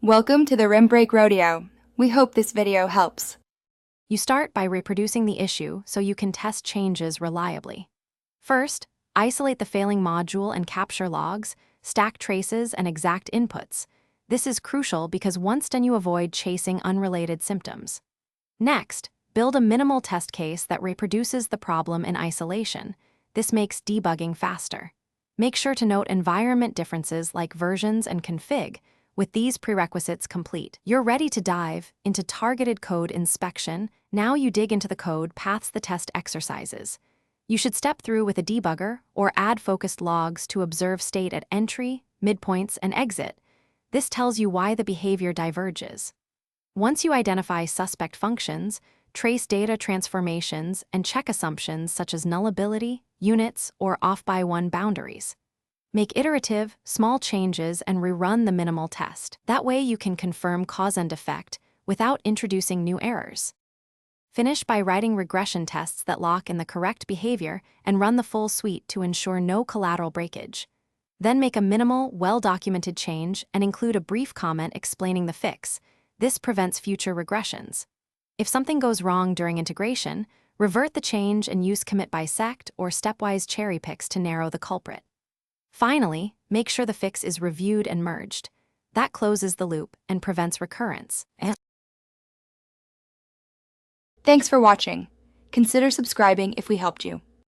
Welcome to the Rim Brake Rodeo. We hope this video helps. You start by reproducing the issue so you can test changes reliably. First, isolate the failing module and capture logs, stack traces, and exact inputs. This is crucial because once done you avoid chasing unrelated symptoms. Next, build a minimal test case that reproduces the problem in isolation. This makes debugging faster. Make sure to note environment differences like versions and config. With these prerequisites complete, you're ready to dive into targeted code inspection. Now you dig into the code past the test exercises. You should step through with a debugger or add focused logs to observe state at entry, midpoints, and exit. This tells you why the behavior diverges. Once you identify suspect functions, trace data transformations and check assumptions such as nullability, units, or off-by-one boundaries. Make iterative, small changes and rerun the minimal test. That way you can confirm cause and effect without introducing new errors. Finish by writing regression tests that lock in the correct behavior and run the full suite to ensure no collateral breakage. Then make a minimal, well-documented change and include a brief comment explaining the fix. This prevents future regressions. If something goes wrong during integration, revert the change and use commit bisect or stepwise cherry picks to narrow the culprit. Finally, make sure the fix is reviewed and merged. That closes the loop and prevents recurrence. Thanks for watching. Consider subscribing if we helped you.